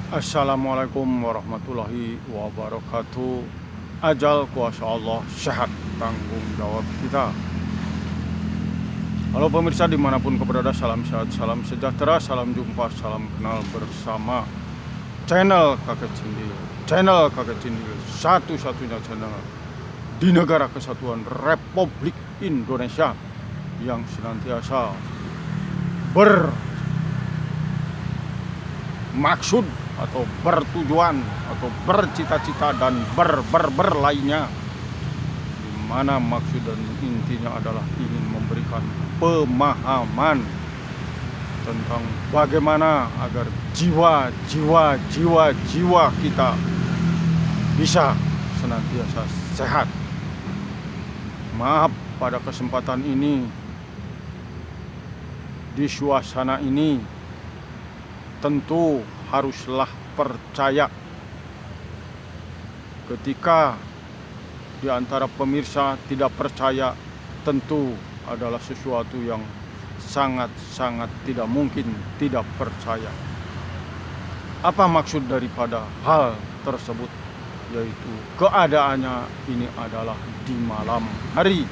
Assalamualaikum warahmatullahi wabarakatuh. Ajal kuasa Allah, sehat tanggung jawab kita. Halo pemirsa dimanapun berada, salam sehat, salam sejahtera, salam jumpa, salam kenal bersama channel Kakek Cindil. Channel Kakek Cindil, satu-satunya channel di negara kesatuan Republik Indonesia yang senantiasa bermaksud atau bertujuan atau bercita-cita dan lainnya, di mana maksud dan intinya adalah ingin memberikan pemahaman tentang bagaimana agar jiwa kita bisa senantiasa sehat. Maaf, pada kesempatan ini, di suasana ini tentu haruslah percaya ketika di antara pemirsa tidak percaya, tentu adalah sesuatu yang sangat tidak mungkin tidak percaya. Apa maksud daripada hal tersebut? Yaitu keadaannya ini adalah di malam hari.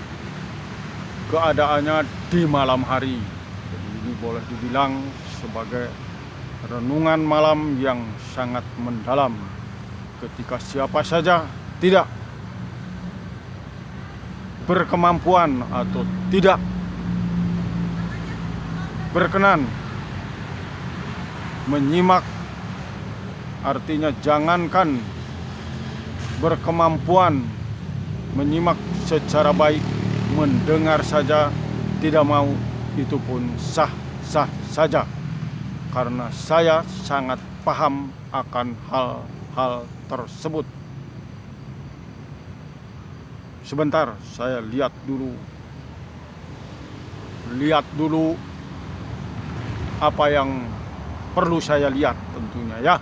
Keadaannya di malam hari. Jadi ini boleh dibilang sebagai renungan malam yang sangat mendalam, ketika siapa saja tidak berkemampuan atau tidak berkenan menyimak, artinya jangankan berkemampuan menyimak secara baik, mendengar saja tidak mau, itu pun sah-sah saja. Karena saya sangat paham akan hal-hal tersebut. Sebentar, saya lihat dulu apa yang perlu saya lihat tentunya ya.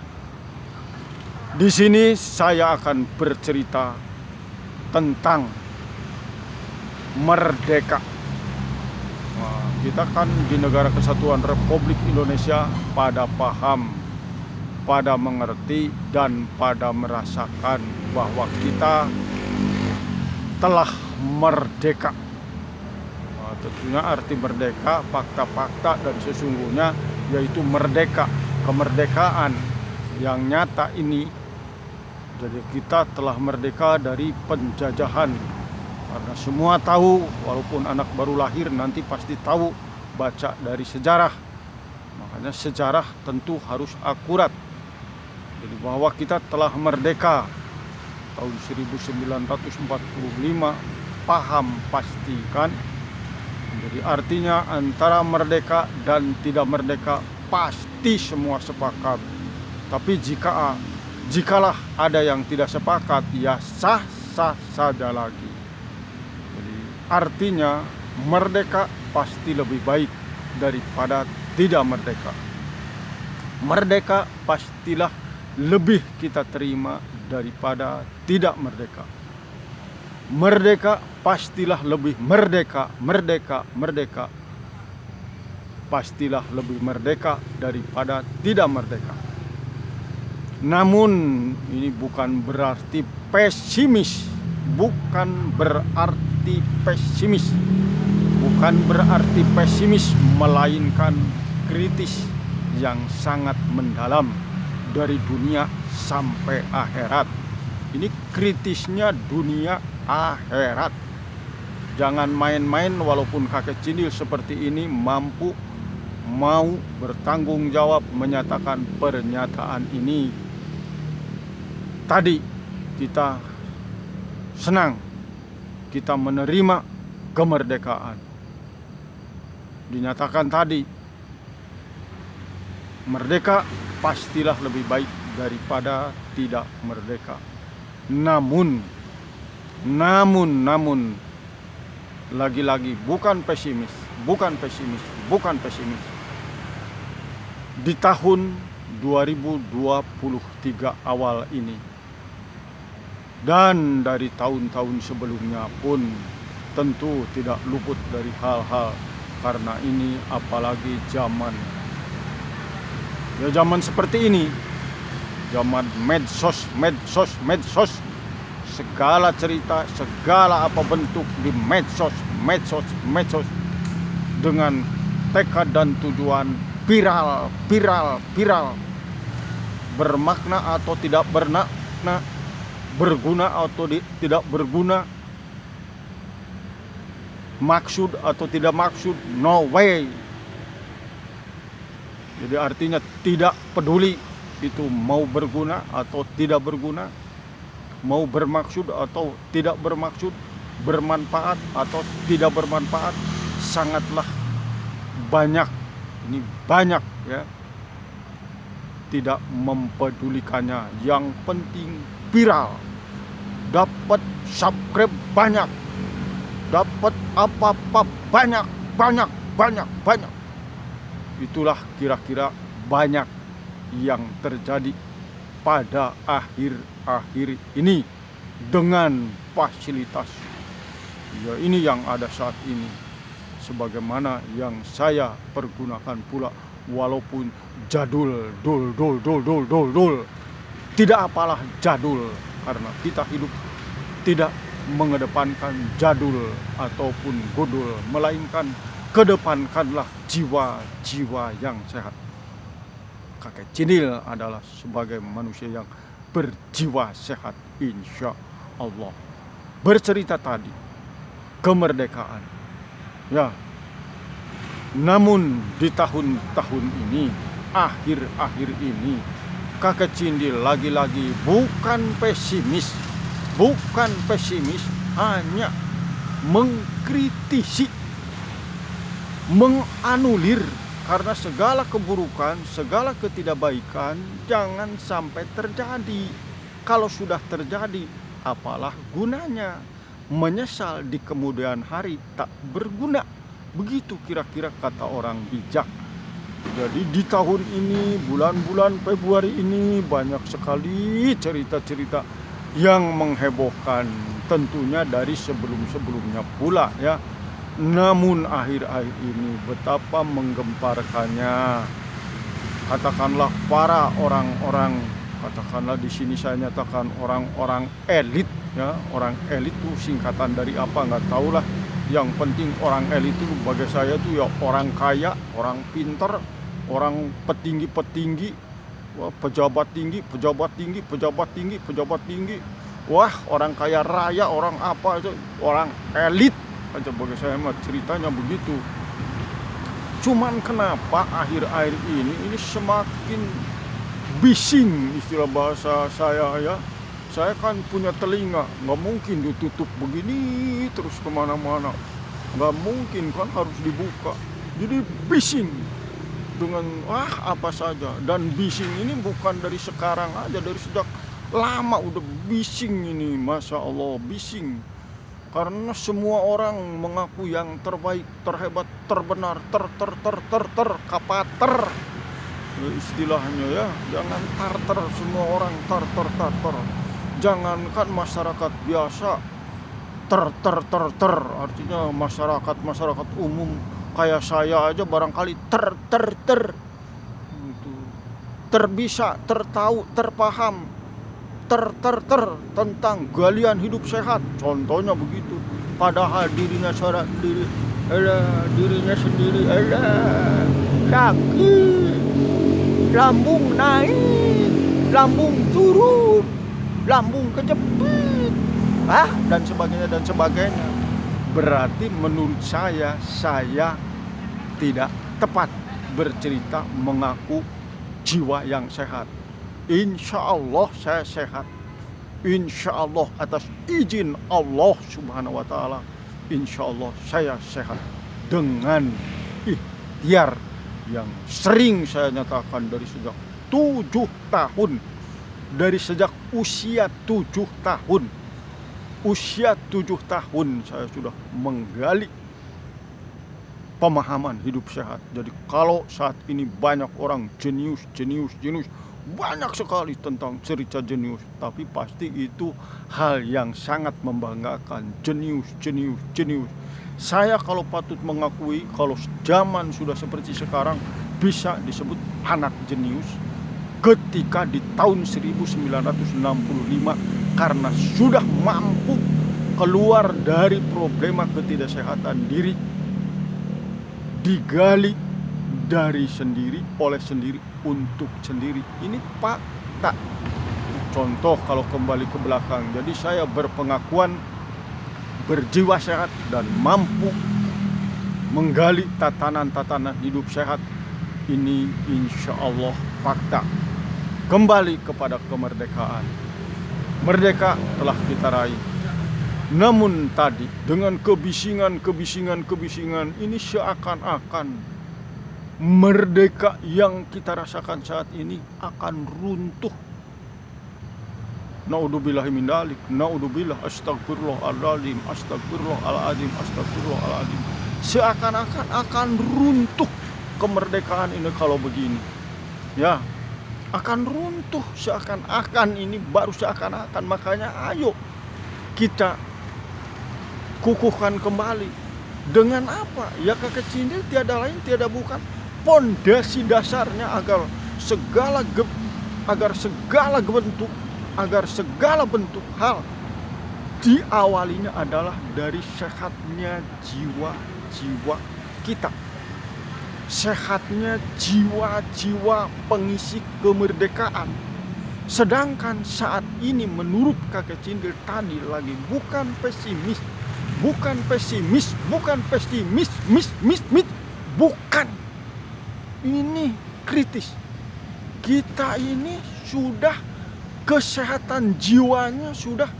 Di sini saya akan bercerita tentang merdeka. Kita kan di negara kesatuan Republik Indonesia pada paham, pada mengerti, dan pada merasakan bahwa kita telah merdeka. Tentunya arti merdeka, fakta-fakta dan sesungguhnya yaitu merdeka, kemerdekaan yang nyata ini. Jadi kita telah merdeka dari penjajahan. Karena semua tahu, walaupun anak baru lahir nanti pasti tahu, baca dari sejarah. Makanya sejarah tentu harus akurat. Jadi bahwa kita telah merdeka tahun 1945, paham pastikan. Jadi artinya antara merdeka dan tidak merdeka pasti semua sepakat. Tapi jikalah ada yang tidak sepakat, ya sah-sah saja lagi. Artinya merdeka pasti lebih baik daripada tidak merdeka. Merdeka pastilah lebih kita terima daripada tidak merdeka. Merdeka pastilah lebih merdeka pastilah lebih merdeka daripada tidak merdeka. Namun ini bukan berarti pesimis, bukan berarti pesimis, melainkan kritis yang sangat mendalam dari dunia sampai akhirat. Ini kritisnya dunia akhirat. Jangan main-main, walaupun Kakek Cindil seperti ini mau bertanggung jawab menyatakan pernyataan ini. Tadi kita senang, kita menerima kemerdekaan. Dinyatakan tadi, merdeka pastilah lebih baik daripada tidak merdeka. Namun lagi-lagi bukan pesimis. Di tahun 2023 awal ini dan dari tahun-tahun sebelumnya pun tentu tidak luput dari hal-hal, karena ini apalagi zaman seperti ini zaman medsos, segala cerita, segala apa bentuk di medsos, dengan tekad dan tujuan viral, bermakna atau tidak bermakna, berguna atau tidak berguna, maksud atau tidak maksud, no way. Jadi artinya tidak peduli itu mau berguna atau tidak berguna, mau bermaksud atau tidak bermaksud, bermanfaat atau tidak bermanfaat, sangatlah banyak. Ini banyak ya, tidak mempedulikannya. Yang penting viral, dapat subscribe banyak, dapat apa-apa banyak. Itulah kira-kira banyak yang terjadi pada akhir-akhir ini dengan fasilitas ya ini yang ada saat ini, sebagaimana yang saya pergunakan pula, walaupun jadul, dul. Tidak apalah jadul, karena kita hidup tidak mengedepankan jadul ataupun godul, melainkan kedepankanlah jiwa-jiwa yang sehat. Kakek Cindil adalah sebagai manusia yang berjiwa sehat, insya Allah. Bercerita tadi kemerdekaan ya, namun di tahun-tahun ini, akhir-akhir ini, Kakek Cindil lagi-lagi bukan pesimis, hanya mengkritisi, menganulir, karena segala keburukan, segala ketidakbaikan jangan sampai terjadi. Kalau sudah terjadi, apalah gunanya? Menyesal di kemudian hari tak berguna. Begitu kira-kira kata orang bijak. Jadi di tahun ini, bulan-bulan Februari ini, banyak sekali cerita-cerita yang menghebohkan, tentunya dari sebelum-sebelumnya pula ya. Namun akhir-akhir ini betapa menggemparkannya, katakanlah para orang-orang, katakanlah di sini saya nyatakan orang-orang elit ya. Orang elit itu singkatan dari apa nggak tahu lah. Yang penting orang elit itu bagi saya itu ya orang kaya, orang pinter, orang petinggi, pejabat tinggi. Wah, orang kaya raya, orang apa itu, orang elit aja bagi saya mah, ceritanya begitu. Cuman kenapa akhir-akhir ini semakin bising, istilah bahasa saya ya. Saya kan punya telinga, nggak mungkin ditutup begini terus kemana-mana, nggak mungkin kan, harus dibuka. Jadi bising dengan apa saja. Dan bising ini bukan dari sekarang aja, dari sejak lama udah bising ini, Masya Allah bising. Karena semua orang mengaku yang terbaik, terhebat, terbenar, kapater istilahnya ya. Jangan tarter, semua orang tarter. Jangankan masyarakat biasa, artinya masyarakat umum kayak saya aja barangkali gitu. Terbisa, tertahu, terpaham, tentang galian hidup sehat, contohnya begitu. Padahal dirinya sendiri sakit, lambung naik, lambung turun, lambung kejepit, dan sebagainya. Berarti menurut saya tidak tepat bercerita mengaku jiwa yang sehat. Insya Allah saya sehat, insya Allah atas izin Allah Subhanahu wa Ta'ala, insya Allah saya sehat dengan ikhtiar yang sering saya nyatakan dari sejak 7 tahun, dari sejak usia 7 tahun. Usia 7 tahun saya sudah menggali pemahaman hidup sehat. Jadi kalau saat ini banyak orang jenius, banyak sekali tentang cerita jenius, tapi pasti itu hal yang sangat membanggakan. Jenius. Saya kalau patut mengakui, kalau zaman sudah seperti sekarang, bisa disebut anak jenius. ketika di tahun 1965 karena sudah mampu keluar dari problema ketidaksehatan diri, digali dari sendiri, oleh sendiri, untuk sendiri. Ini fakta. Contoh kalau kembali ke belakang, jadi saya berpengakuan berjiwa sehat dan mampu menggali tatanan-tatanan hidup sehat. Ini insya Allah fakta. Kembali kepada kemerdekaan. Merdeka telah kita raih. Namun tadi dengan kebisingan ini seakan-akan merdeka yang kita rasakan saat ini akan runtuh. Naudzubillahi min dzalik, naudzubillah, astagfirullahaladzim, astagfirullahaladzim, astagfirullahaladzim. Seakan-akan akan runtuh kemerdekaan ini kalau begini. Ya, akan runtuh seakan-akan, ini baru seakan-akan. Makanya ayo kita kukuhkan kembali. Dengan apa? Ya kakek cindil tiada lain tiada bukan pondasi dasarnya agar segala bentuk hal diawalinya adalah dari sehatnya jiwa-jiwa kita. Sehatnya jiwa-jiwa pengisi kemerdekaan. Sedangkan saat ini menurut kakek cindil tadi lagi bukan pesimis, bukan. Ini kritis. Kita ini sudah kesehatan jiwanya sudah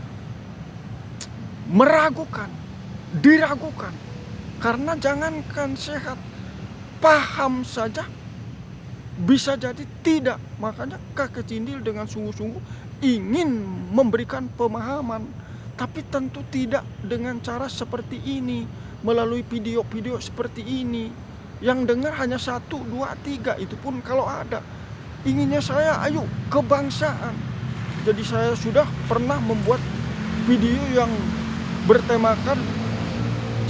diragukan. Karena jangankan sehat, paham saja bisa jadi tidak. Makanya kakek cindil dengan sungguh-sungguh ingin memberikan pemahaman, tapi tentu tidak dengan cara seperti ini, melalui video-video seperti ini. Yang dengar hanya 1, 2, 3, itu pun kalau ada. Inginnya saya ayo kebangsaan. Jadi saya sudah pernah membuat video yang bertemakan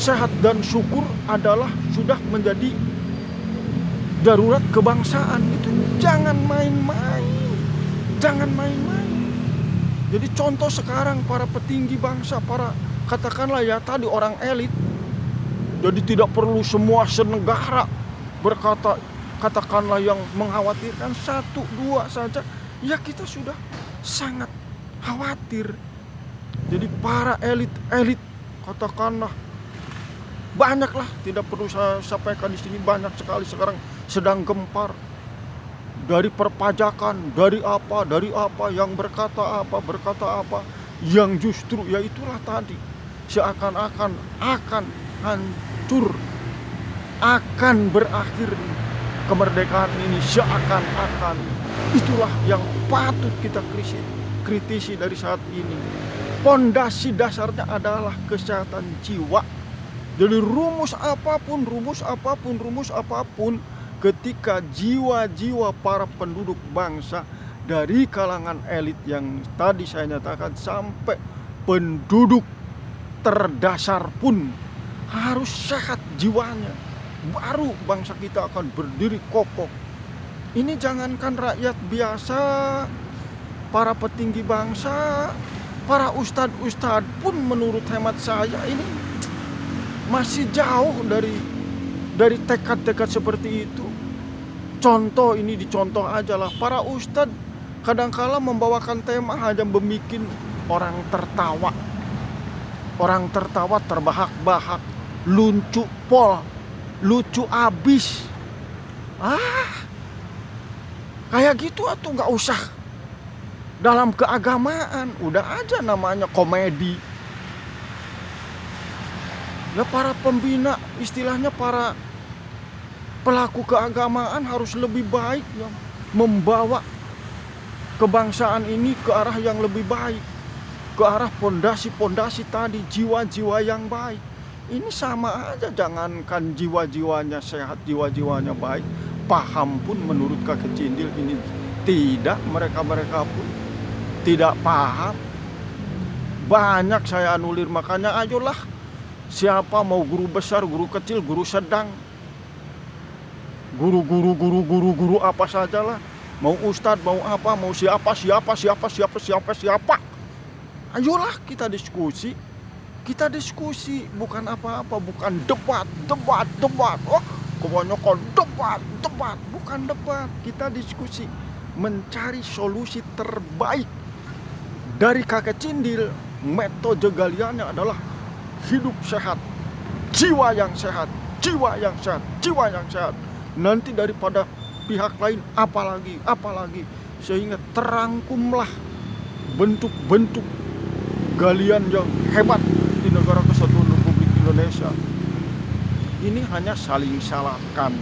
sehat dan syukur adalah sudah menjadi darurat kebangsaan. Itu jangan main-main. Jadi contoh sekarang para petinggi bangsa, para katakanlah ya tadi orang elit. Jadi tidak perlu semua senegara berkata, katakanlah yang mengkhawatirkan 1, 2 saja. Ya kita sudah sangat khawatir. Jadi para elit katakanlah banyaklah, tidak perlu saya sampaikan di sini, banyak sekali sekarang sedang gempar dari perpajakan, dari apa yang berkata apa yang justru ya itulah tadi seakan-akan akan hancur, akan berakhir kemerdekaan ini seakan-akan. Itulah yang patut kita kritisi dari saat ini. Pondasi dasarnya adalah kesehatan jiwa. Jadi rumus apapun ketika jiwa-jiwa para penduduk bangsa dari kalangan elit yang tadi saya nyatakan sampai penduduk terdasar pun harus sehat jiwanya, baru bangsa kita akan berdiri kokoh. Ini jangankan rakyat biasa, para petinggi bangsa, para ustadz pun menurut hemat saya ini masih jauh dari tekad-tekad seperti itu. Contoh ini dicontoh aja lah, para ustadz kadangkala membawakan tema hanya membuat orang tertawa terbahak-bahak, lucu abis. Kayak gitu atau nggak usah dalam keagamaan, udah aja namanya komedi. Ya para pembina, istilahnya para pelaku keagamaan harus lebih baik ya, membawa kebangsaan ini ke arah yang lebih baik, ke arah pondasi-pondasi tadi, jiwa-jiwa yang baik. Ini sama aja, jangankan jiwa-jiwanya sehat, jiwa-jiwanya baik, paham pun menurut kakek cindil ini tidak, mereka pun tidak paham. Banyak saya anulir, makanya ayolah siapa mau guru besar, guru kecil, guru sedang, guru apa sajalah, mau ustadz, mau apa, mau siapa. Ayolah kita diskusi. Kita diskusi, bukan apa-apa, bukan debat. Oh, kebanyakan debat, bukan debat. Kita diskusi, mencari solusi terbaik. Dari kakek Cindil, metode galiannya adalah hidup sehat, jiwa yang sehat. Nanti daripada pihak lain apalagi, sehingga terangkumlah bentuk-bentuk galian yang hebat di negara kesatuan Republik Indonesia. Ini hanya saling salahkan,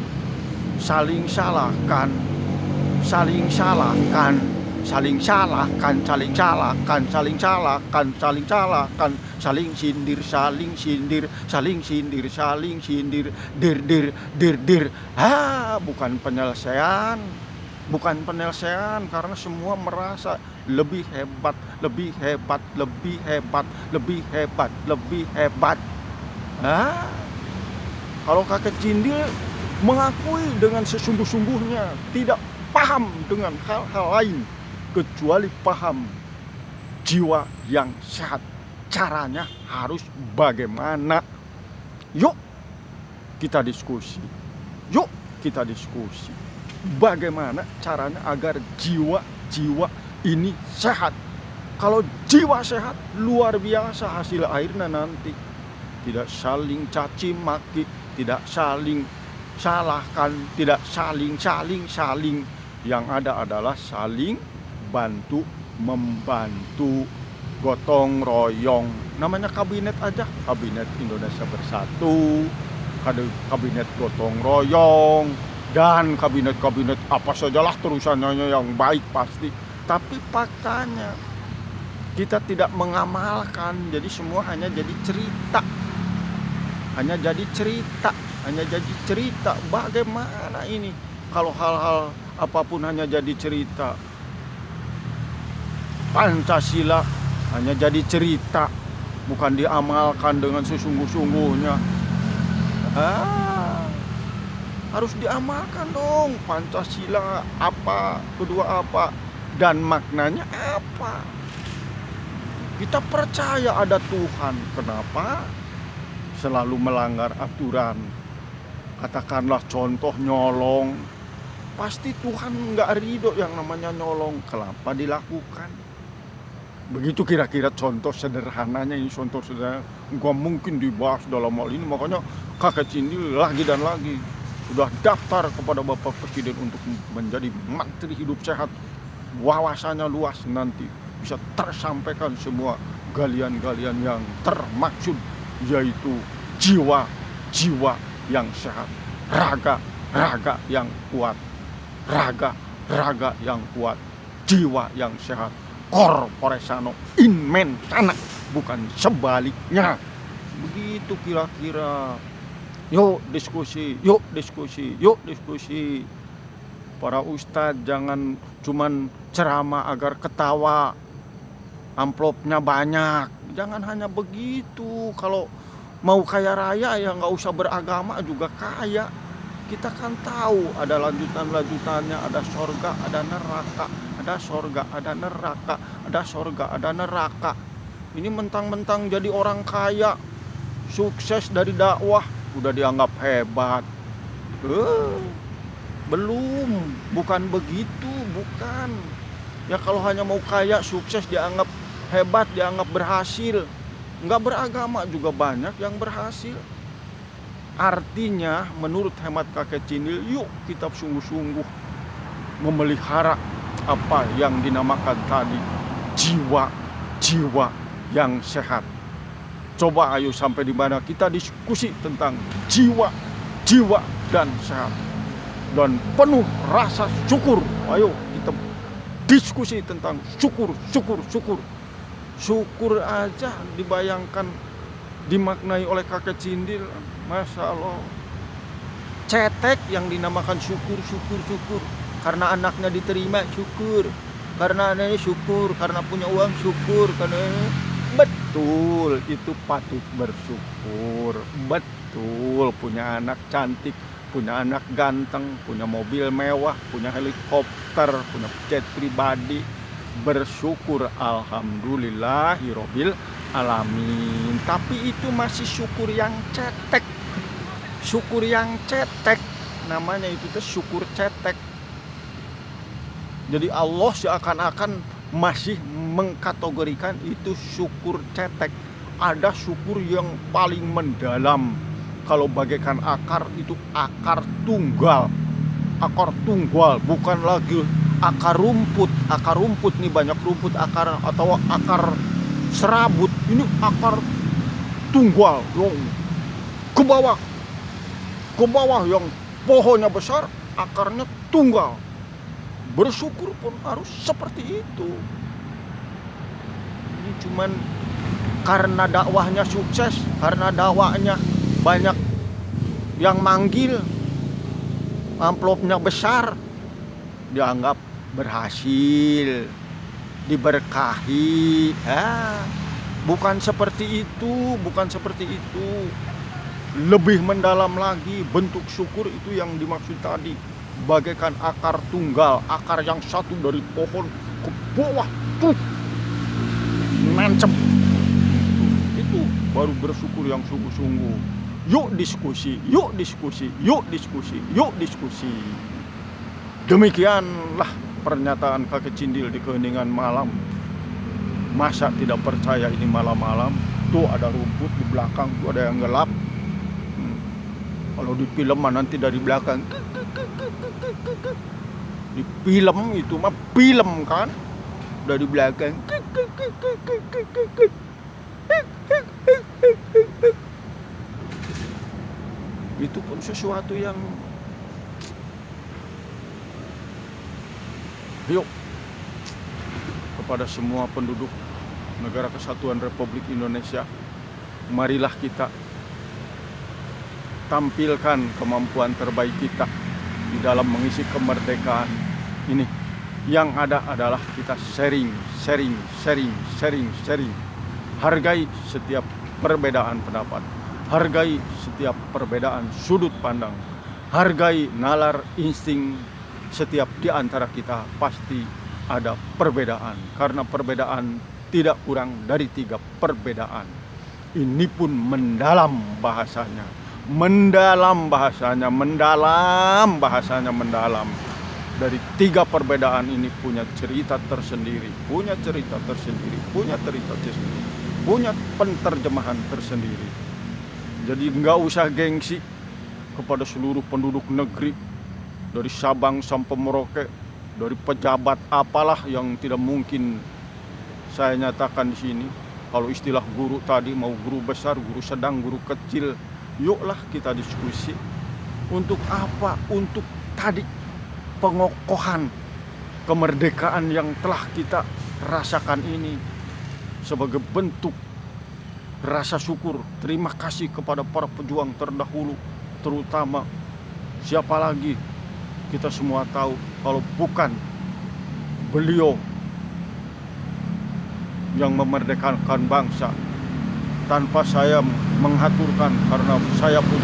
saling sindir, dir. Bukan penyelesaian, karena semua merasa lebih hebat. Kalau kakek Cindil mengakui dengan sesungguh-sungguhnya tidak paham dengan hal-hal lain kecuali paham jiwa yang sehat. Caranya harus bagaimana? Yuk kita diskusi. Bagaimana caranya agar jiwa ini sehat? Kalau jiwa sehat, luar biasa hasil akhirnya nanti. Tidak saling caci maki, tidak saling salahkan, tidak saling. Yang ada adalah saling bantu membantu, gotong royong. Namanya kabinet aja, Kabinet Indonesia Bersatu, kabinet gotong royong, dan kabinet apa sajalah terusannya yang baik pasti. Tapi faktanya kita tidak mengamalkan, jadi semua hanya jadi cerita. Bagaimana ini kalau hal-hal apapun hanya jadi cerita? Pancasila hanya jadi cerita, bukan diamalkan dengan sesungguh-sungguhnya. Harus diamalkan dong. Pancasila apa, kedua apa, dan maknanya apa. Kita percaya ada Tuhan. Kenapa selalu melanggar aturan? Katakanlah contoh nyolong, pasti Tuhan nggak ridho yang namanya nyolong. Kenapa dilakukan? Begitu kira-kira contoh sederhananya. Ini contoh sederhana, nggak mungkin dibahas dalam hal ini. Makanya kakek Cindil lagi dan lagi sudah daftar kepada Bapak Presiden untuk menjadi Menteri Hidup Sehat. Wawasannya luas, nanti bisa tersampaikan semua galian-galian yang termaksud, yaitu jiwa yang sehat, raga yang kuat, jiwa yang sehat, corpore sano in mentana, bukan sebaliknya. Begitu kira-kira. Yuk diskusi. Para ustadz jangan cuman ceramah agar ketawa, amplopnya banyak. Jangan hanya begitu. Kalau mau kaya raya ya nggak usah beragama juga kaya. Kita kan tahu ada lanjutannya, ada sorga, ada neraka, ada sorga, ada neraka, ada sorga, ada neraka. Ini mentang-mentang jadi orang kaya, sukses dari dakwah, udah dianggap hebat. Belum, bukan begitu, bukan. Ya kalau hanya mau kaya, sukses, dianggap hebat, dianggap berhasil. Nggak beragama juga banyak yang berhasil. Artinya menurut hemat kakek Cindil, yuk kita sungguh-sungguh memelihara apa yang dinamakan tadi jiwa yang sehat. Coba ayo sampai di mana kita diskusi tentang jiwa dan sehat dan penuh rasa syukur. Ayo kita diskusi tentang syukur. Syukur aja dibayangkan, dimaknai oleh kakek Cindil, Masya Allah. Cetek yang dinamakan syukur. Karena anaknya diterima, syukur. Karena anaknya syukur, karena punya uang syukur, karena betul itu patut bersyukur. Betul punya anak cantik punya anak ganteng, punya mobil mewah, punya helikopter, punya jet pribadi, bersyukur alhamdulillahirobbil alamin. Tapi itu masih syukur yang cetek. Syukur yang cetek namanya, itu tuh syukur cetek. Jadi Allah seakan-akan masih mengkategorikan itu syukur cetek. Ada syukur yang paling mendalam. Kalau bagaikan akar, itu akar tunggal. Akar tunggal, bukan lagi akar rumput. Akar rumput nih, banyak rumput akar, atau akar serabut. Ini akar tunggal yang ke bawah. Ke bawah, yang pohonnya besar, akarnya tunggal. Bersyukur pun harus seperti itu. Ini cuman karena dakwahnya sukses, karena dakwahnya banyak yang manggil, amplopnya besar, dianggap berhasil, diberkahi. Bukan seperti itu, bukan seperti itu. Lebih mendalam lagi, bentuk syukur itu yang dimaksud tadi, bagaikan akar tunggal, akar yang satu dari pohon ke bawah tuh nancep. Itu baru bersyukur yang sungguh-sungguh. Yuk diskusi, yuk diskusi, yuk diskusi, yuk diskusi. Demikianlah pernyataan kakek Cindil di keheningan malam. Masa tidak percaya ini malam-malam? Tuh ada rumput di belakang, tuh ada yang gelap. Kalau di film mah nanti dari belakang. Di film itu mah film kan, dari belakang. Itu pun sesuatu yang, yuk, kepada semua penduduk Negara Kesatuan Republik Indonesia, marilah kita tampilkan kemampuan terbaik kita di dalam mengisi kemerdekaan ini. Yang ada adalah kita sharing. Hargai setiap perbedaan pendapat, hargai setiap perbedaan sudut pandang, hargai nalar insting. Setiap di antara kita pasti ada perbedaan, karena perbedaan tidak kurang dari 3 perbedaan. Ini pun mendalam bahasanya, mendalam. Dari 3 perbedaan ini punya cerita tersendiri, punya penterjemahan tersendiri. Jadi nggak usah gengsi kepada seluruh penduduk negeri, dari Sabang sampai Merauke, dari pejabat apalah yang tidak mungkin saya nyatakan di sini. Kalau istilah guru tadi, mau guru besar, guru sedang, guru kecil, yuklah kita diskusi. Untuk apa? Untuk tadi pengokohan kemerdekaan yang telah kita rasakan ini, sebagai bentuk rasa syukur, terima kasih kepada para pejuang terdahulu, terutama siapa lagi, kita semua tahu kalau bukan beliau yang memerdekakan bangsa. Tanpa saya menghaturkan, karena saya pun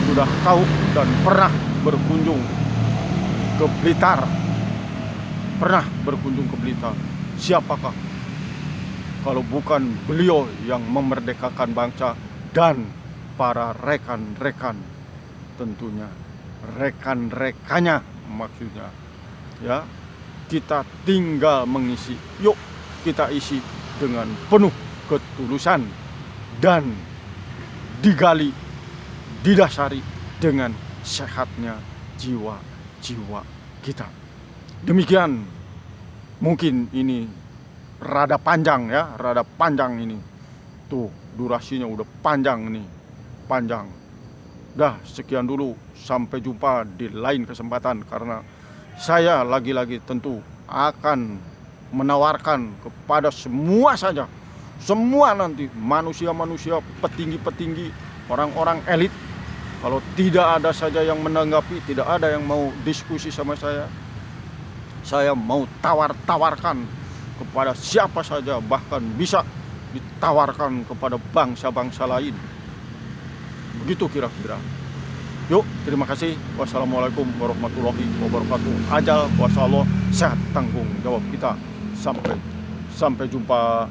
sudah tahu dan pernah berkunjung ke Blitar. Siapakah kalau bukan beliau yang memerdekakan bangsa dan para rekan-rekan, tentunya rekan-rekannya maksudnya, ya. Kita tinggal mengisi. Yuk kita isi dengan penuh ketulusan dan digali, didasari dengan sehatnya jiwa-jiwa kita. Demikian, mungkin ini rada panjang ya, ini. Tuh durasinya udah panjang nih, Dah, sekian dulu, sampai jumpa di lain kesempatan, karena saya lagi-lagi tentu akan menawarkan kepada semua nanti manusia-manusia, petinggi-petinggi, orang-orang elit. Kalau tidak ada saja yang menanggapi, tidak ada yang mau diskusi sama saya mau tawarkan kepada siapa saja, bahkan bisa ditawarkan kepada bangsa-bangsa lain. Begitu kira-kira. Yuk, terima kasih. Wassalamualaikum warahmatullahi wabarakatuh. Ajal kuasa Allah, sehat tanggung jawab kita. Sampai jumpa